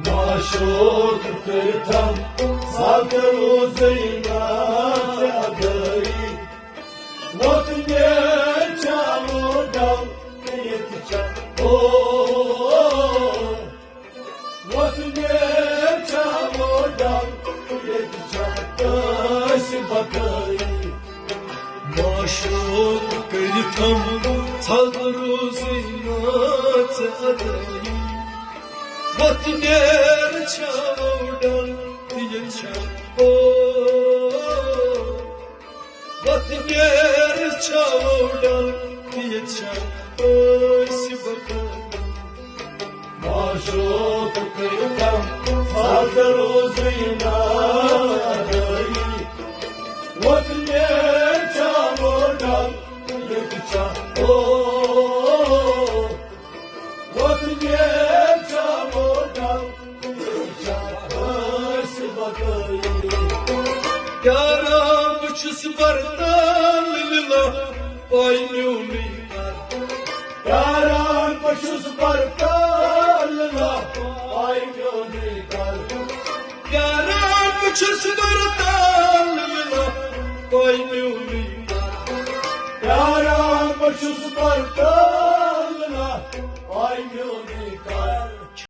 माशोक तीर्थम सागरो जैना गई वतने चालो डाल ओ वतने चालो डाल बकई माशोक तीर्थम सागरो जैना गई वतने चावडल दियचा ओ वतने चावडल दियचा ओ सिबक माशोक तीर्थम सागरो जैना गई वतने चावडल दियचा ओ वतने Yaram uçus bardan lila oynumi Yaram uçus bardan lila oynumi Yaram uçus bardan lila oynumi Yaram uçus bardan lila oynumi